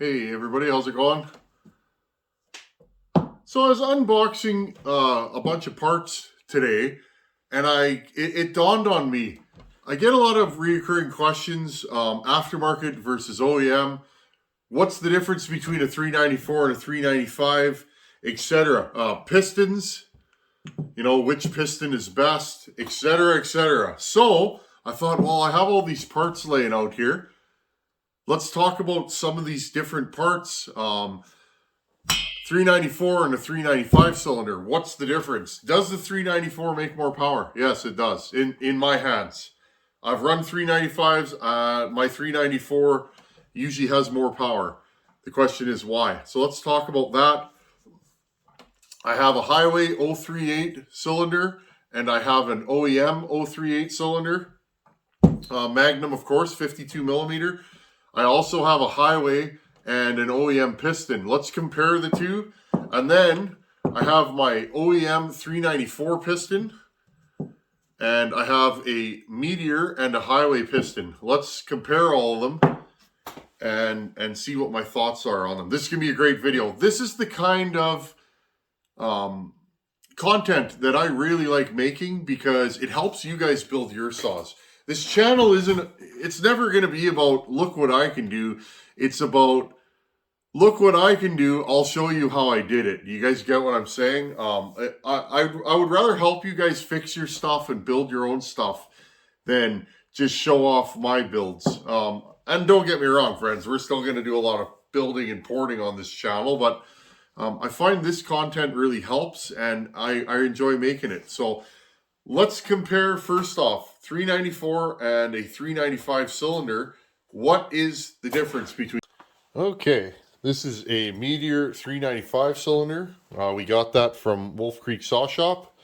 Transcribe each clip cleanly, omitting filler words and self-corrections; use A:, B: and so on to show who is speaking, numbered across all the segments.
A: Hey everybody, how's it going? So I was unboxing a bunch of parts today, and it dawned on me. I get a lot of recurring questions, aftermarket versus OEM. What's the difference between a 394 and a 395, etc. Pistons, which piston is best, etc., etc. So I thought, well, I have all these parts laying out here. Let's talk about some of these different parts. 394 and a 395 cylinder. What's the difference? Does the 394 make more power? Yes, it does. In my hands, I've run 395s. My 394 usually has more power. The question is why. So let's talk about that. I have a Hyway 038 cylinder, and I have an OEM 038 cylinder. Magnum, of course, 52 millimeter. I also have a Hyway and an OEM piston. Let's compare the two. And then I have my OEM 394 piston, and I have a Meteor and a Hyway piston. Let's compare all of them and see what my thoughts are on them. This is going to be a great video. This is the kind of content that I really like making because it helps you guys build your saws. This channel it's never going to be about look what I can do. It's about look what I can do. I'll show you how I did it. You guys get what I'm saying? I would rather help you guys fix your stuff and build your own stuff than just show off my builds. And don't get me wrong, friends. We're still going to do a lot of building and porting on this channel, but I find this content really helps, and I enjoy making it. So let's compare first off 394 and a 395 cylinder. What is the difference between? Okay, this is a Meteor 395 cylinder. We got that from Wolf Creek Saw Shop.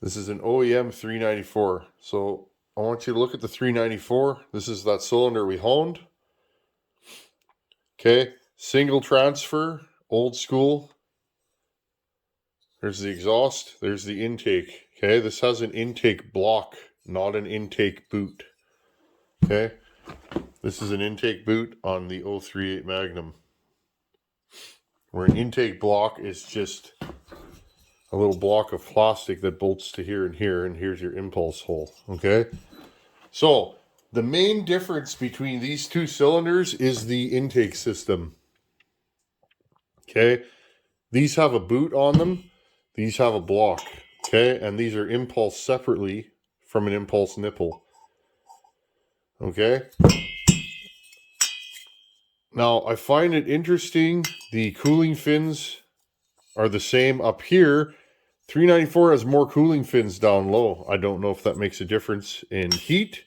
A: This is an OEM 394. So I want you to look at the 394. This is that cylinder we honed. Okay, single transfer, old school. There's the exhaust, there's the intake. Okay, this has an intake block, not an intake boot. Okay, this is an intake boot on the 038 Magnum, where an intake block is just a little block of plastic that bolts to here, and here's your impulse hole. Okay, so the main difference between these two cylinders is the intake system. Okay, these have a boot on them, these have a block. Okay, and these are impulse separately from an impulse nipple. Okay, now I find it interesting, the cooling fins are the same up here. 394 has more cooling fins down low. I don't know if that makes a difference in heat,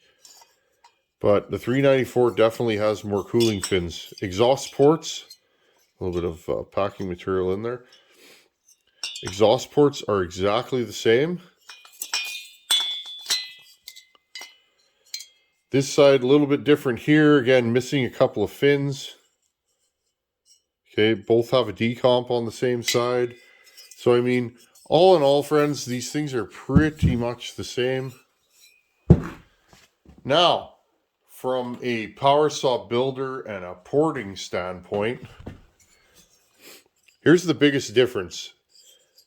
A: but the 394 definitely has more cooling fins. Exhaust ports, a little bit of packing material in there. Exhaust ports are exactly the same. This side a little bit different here. Again, missing a couple of fins. Okay, both have a decomp on the same side. So I mean, all in all, friends, these things are pretty much the same. Now, from a power saw builder and a porting standpoint, here's the biggest difference.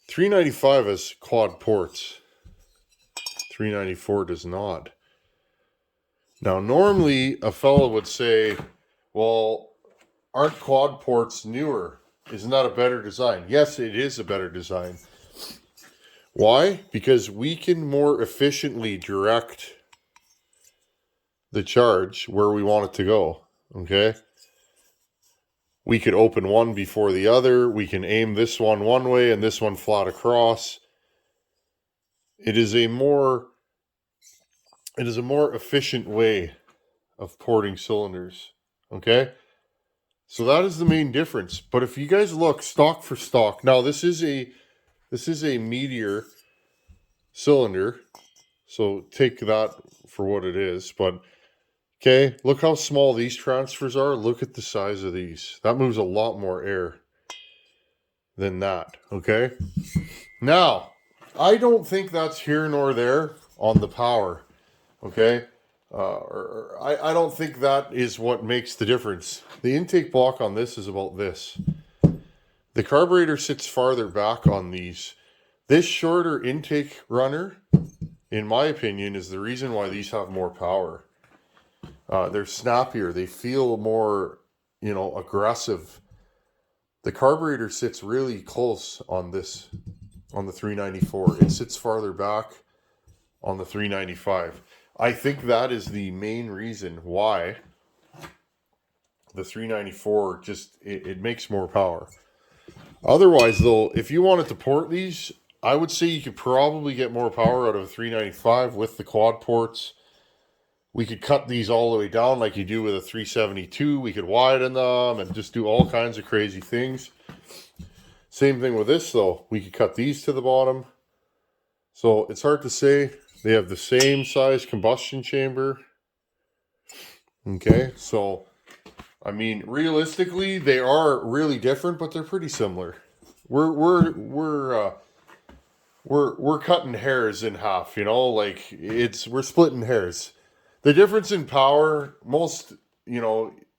A: 395 has quad ports. 394 does not. Now, normally a fellow would say, well, aren't quad ports newer? Isn't that a better design? Yes, it is a better design. Why? Because we can more efficiently direct the charge where we want it to go. Okay? We could open one before the other. We can aim this one way and this one flat across. It is a more efficient way of porting cylinders. Okay? So that is the main difference. But if you guys look stock for stock, now this is a Meteor cylinder, so take that for what it is. But okay, look how small these transfers are. Look at the size of these. That moves a lot more air than that. Okay, now I don't think that's here nor there on the power. Okay, I don't think that is what makes the difference. The intake block on this is about this. The carburetor sits farther back on these. This shorter intake runner, in my opinion, is the reason why these have more power. They're snappier. They feel more, aggressive. The carburetor sits really close on this, on the 394. It sits farther back on the 395. I think that is the main reason why the 394 just, it makes more power. Otherwise, though, if you wanted to port these, I would say you could probably get more power out of a 395 with the quad ports. We could cut these all the way down like you do with a 372. We could widen them and just do all kinds of crazy things. Same thing with this, though. We could cut these to the bottom. So it's hard to say. They have the same size combustion chamber. Okay, so I mean, realistically, they are really different, but they're pretty similar. We're cutting hairs in half, like we're splitting hairs. The difference in power,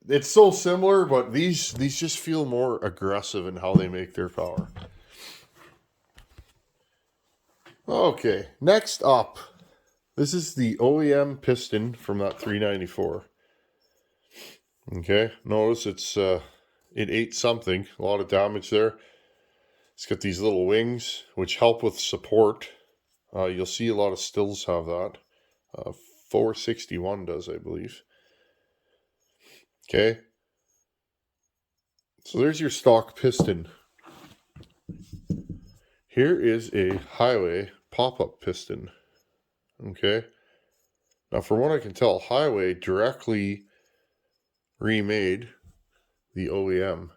A: it's so similar, but these just feel more aggressive in how they make their power. Okay, next up, this is the OEM piston from that 394. Okay, notice it ate something, a lot of damage there. It's got these little wings, which help with support. You'll see a lot of Stihls have that. 461 does, I believe. Okay. So there's your stock piston. Here is a Hyway pop-up piston. Okay. Now, from what I can tell, Hyway directly remade the OEM.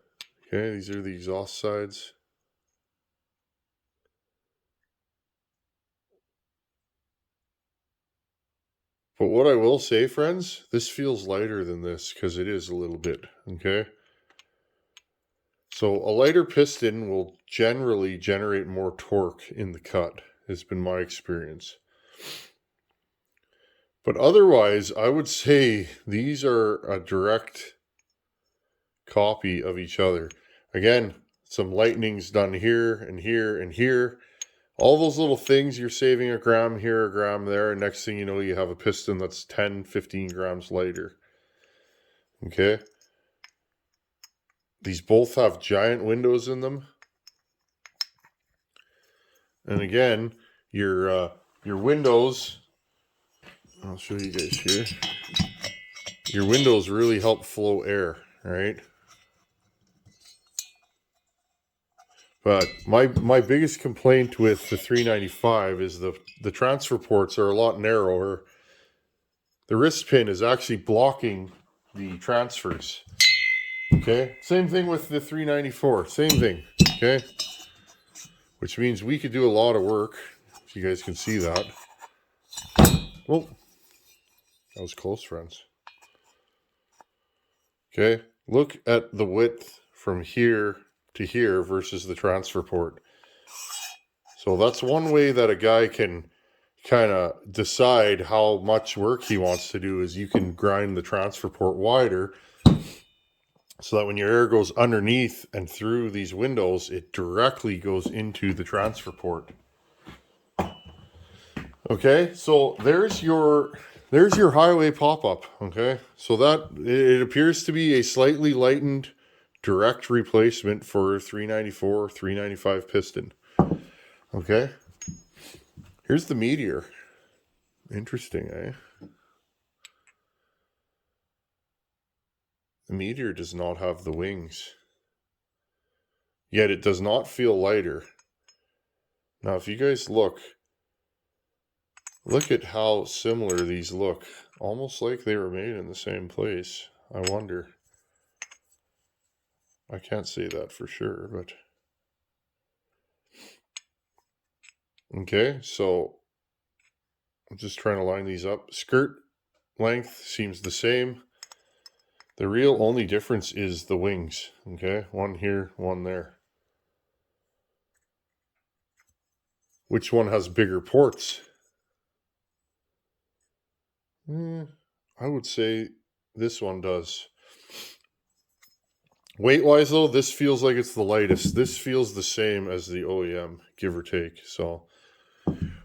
A: Okay, these are the exhaust sides. But what I will say, friends, this feels lighter than this because it is a little bit, okay? So a lighter piston will generally generate more torque in the cut, has been my experience. But otherwise, I would say these are a direct copy of each other. Again, some lightning's done here and here and here. All those little things, you're saving a gram here, a gram there, and next thing you know, you have a piston that's 10, 15 grams lighter. Okay? These both have giant windows in them. And again, your windows, I'll show you guys here. Your windows really help flow air, right? But my biggest complaint with the 395 is the transfer ports are a lot narrower. The wrist pin is actually blocking the transfers. Okay, same thing with the 394, same thing, okay? Which means we could do a lot of work, if you guys can see that. Well, that was close, friends. Okay, look at the width from here to here versus the transfer port. So that's one way that a guy can kind of decide how much work he wants to do, is you can grind the transfer port wider so that when your air goes underneath and through these windows, it directly goes into the transfer port. Okay, so there's your Hyway pop-up. Okay, so that it appears to be a slightly lightened direct replacement for 394, 395 piston. Okay, here's the Meteor. Interesting, eh? The Meteor does not have the wings, yet it does not feel lighter. Now, if you guys look at how similar these look, almost like they were made in the same place. I wonder. I can't say that for sure, but okay, so I'm just trying to line these up. Skirt length seems the same. The real only difference is the wings. Okay, one here, one there. Which one has bigger ports? I would say this one does. Weight-wise, though, this feels like it's the lightest. This feels the same as the OEM, give or take. So,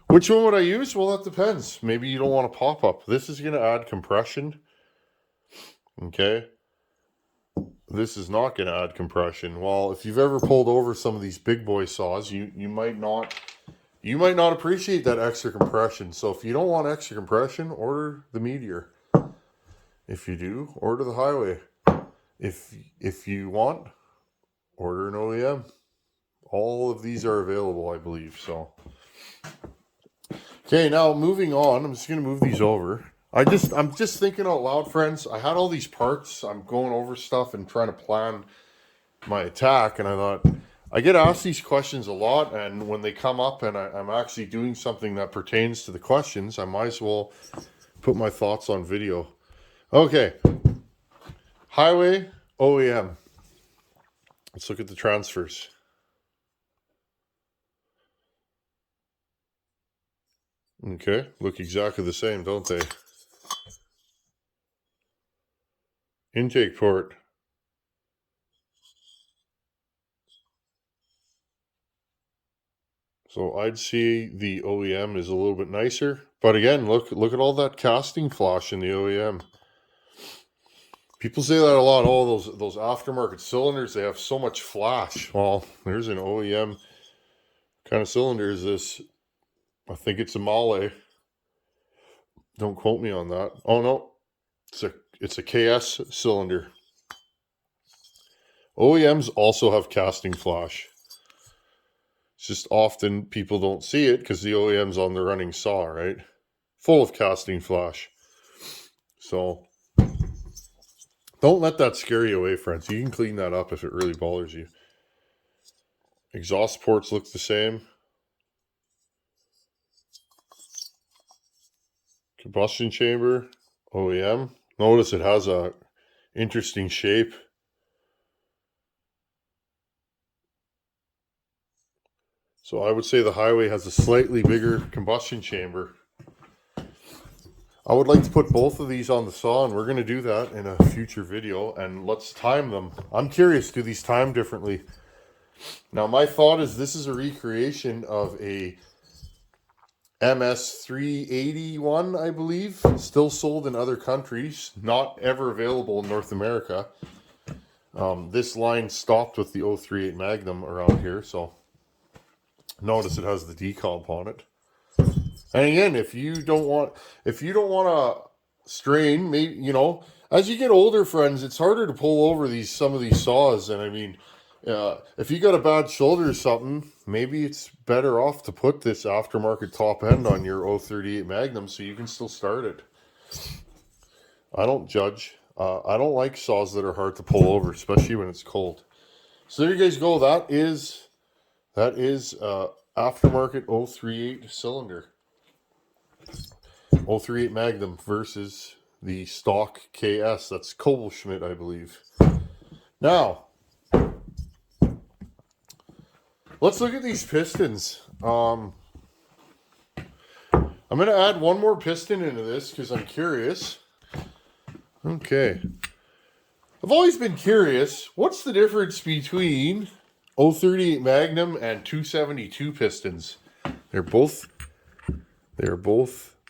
A: which one would I use? Well, that depends. Maybe you don't want a pop-up. This is going to add compression. Okay. This is not going to add compression. Well, if you've ever pulled over some of these big boy saws, you might not appreciate that extra compression. So if you don't want extra compression, order the Meteor. If you do, order the Hyway. If you want, order an OEM. All of these are available, I believe. So, okay, now moving on. I'm just gonna move these over. I'm just thinking out loud, friends. I had all these parts. I'm going over stuff and trying to plan my attack, and I thought I get asked these questions a lot, and when they come up and I'm actually doing something that pertains to the questions, I might as well put my thoughts on video. Okay. Hyway, OEM. Let's look at the transfers. Okay, look exactly the same, don't they? Intake port. So I'd see the OEM is a little bit nicer. But again, look at all that casting flash in the OEM. People say that a lot. Oh, those aftermarket cylinders, they have so much flash. Well, there's an OEM. What kind of cylinder is this? I think it's a Male. Don't quote me on that. Oh no, it's a KS cylinder. OEMs also have casting flash. It's just often people don't see it because the OEM's on the running saw, right? Full of casting flash. So don't let that scare you away, friends. You can clean that up if it really bothers you. Exhaust ports look the same. Combustion chamber, OEM. Notice it has a interesting shape. So I would say the Hyway has a slightly bigger combustion chamber. I would like to put both of these on the saw, and we're going to do that in a future video, and let's time them. I'm curious, do these time differently? Now, my thought is this is a recreation of a MS381, I believe, still sold in other countries, not ever available in North America. This line stopped with the 038 Magnum around here, so notice it has the decomp on it. And again, if you don't want to strain, maybe, you know, as you get older, friends, it's harder to pull over some of these saws. And I mean, if you got a bad shoulder or something, maybe it's better off to put this aftermarket top end on your 038 Magnum so you can still start it. I don't judge. I don't like saws that are hard to pull over, especially when it's cold. So there you guys go. That is aftermarket 038 cylinder. 038 Magnum versus the stock KS. That's Kobelschmidt, I believe. Now, let's look at these pistons. I'm going to add one more piston into this because I'm curious. Okay. I've always been curious. What's the difference between 038 Magnum and 272 pistons? They're both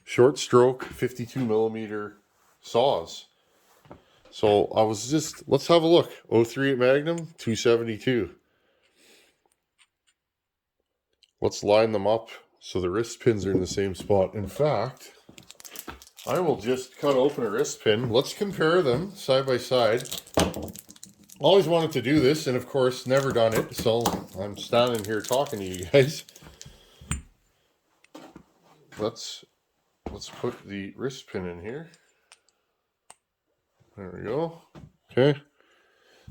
A: short stroke 52 millimeter saws. So let's have a look. 038 Magnum, 272. Let's line them up so the wrist pins are in the same spot. In fact, I will just cut open a wrist pin. Let's compare them side by side. Always wanted to do this, and of course, never done it. So I'm standing here talking to you guys. Let's put the wrist pin in here. There we go. Okay.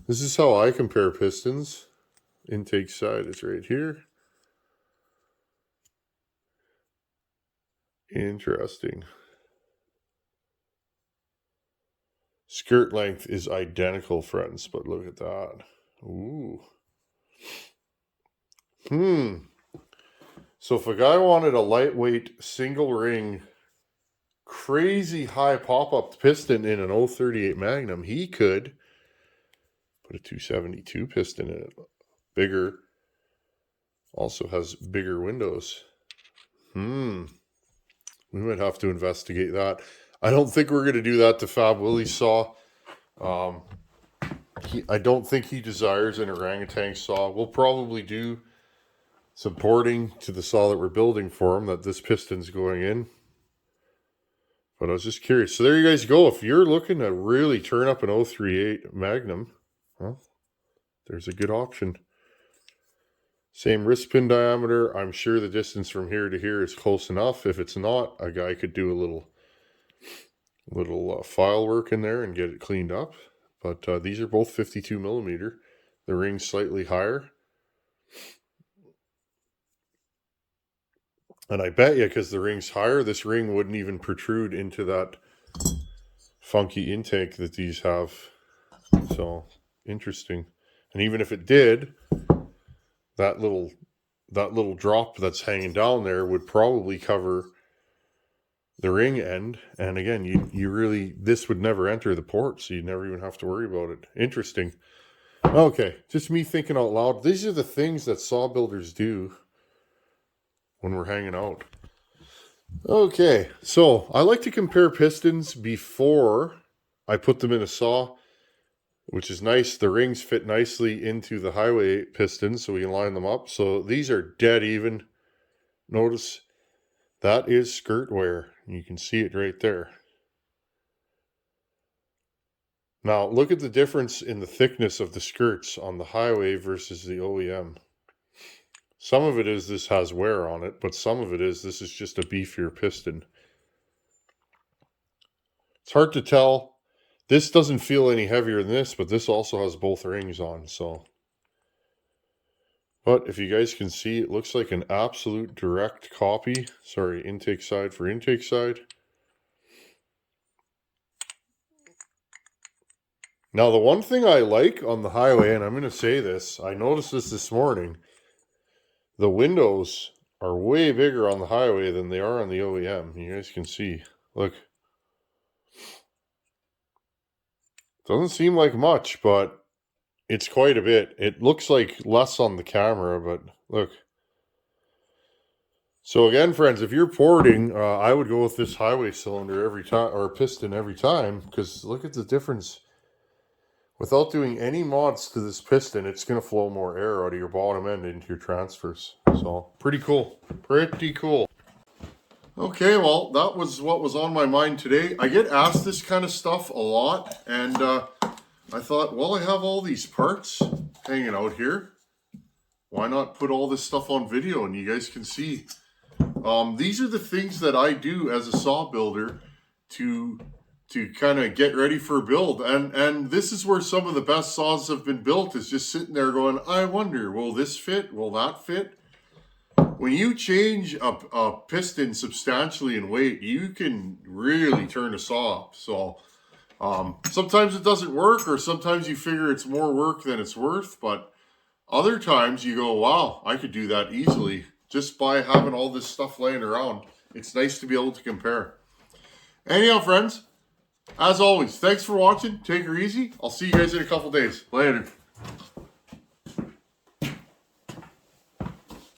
A: This is how I compare pistons. Intake side is right here. Interesting. Skirt length is identical, friends, but look at that. Ooh. So if a guy wanted a lightweight single ring crazy high pop-up piston in an 038 Magnum, he could put a 272 piston in it. Bigger. Also has bigger windows. We might have to investigate that. I don't think we're going to do that to Fab Willie's saw. I don't think he desires an orangutan saw. We'll probably do some porting to the saw that we're building for him, that this piston's going in. But I was just curious. So there you guys go. If you're looking to really turn up an 038 Magnum, well, there's a good option. Same wrist pin diameter. I'm sure the distance from here to here is close enough. If it's not, a guy could do a little file work in there and get it cleaned up. But these are both 52 millimeter. The ring's slightly higher. And I bet you, because the ring's higher, this ring wouldn't even protrude into that funky intake that these have. So, interesting. And even if it did, that little drop that's hanging down there would probably cover the ring end. And again, you really, this would never enter the port, so you'd never even have to worry about it. Interesting. Okay, just me thinking out loud. These are the things that saw builders do when we're hanging out. Okay, so I like to compare pistons before I put them in a saw, which is nice. The rings fit nicely into the Hyway pistons, so we can line them up. So these are dead even. Notice that is skirt wear. You can see it right there. Now look at the difference in the thickness of the skirts on the Hyway versus the OEM. Some of it is this has wear on it, but some of it is this is just a beefier piston. It's hard to tell. This doesn't feel any heavier than this, but this also has both rings on, so. But if you guys can see, it looks like an absolute direct copy. Sorry, intake side for intake side. Now, the one thing I like on the Hyway, and I'm going to say this, I noticed this morning, the windows are way bigger on the Hyway than they are on the OEM. You guys can see. Look. Doesn't seem like much, but it's quite a bit. It looks like less on the camera, but look. So again, friends, if you're porting, I would go with this Hyway cylinder every time, or piston every time, because look at the difference. Without doing any mods to this piston, it's going to flow more air out of your bottom end into your transfers. So, pretty cool. Pretty cool. Okay, well, that was what was on my mind today. I get asked this kind of stuff a lot, and I thought, well, I have all these parts hanging out here. Why not put all this stuff on video and you guys can see? These are the things that I do as a saw builder to kind of get ready for a build. And this is where some of the best saws have been built, is just sitting there going, I wonder, will this fit? Will that fit? When you change a piston substantially in weight, you can really turn a saw up. So sometimes it doesn't work, or sometimes you figure it's more work than it's worth. But other times you go, wow, I could do that easily just by having all this stuff laying around. It's nice to be able to compare. Anyhow, friends, as always, thanks for watching. Take her easy. I'll see you guys in a couple days. Later.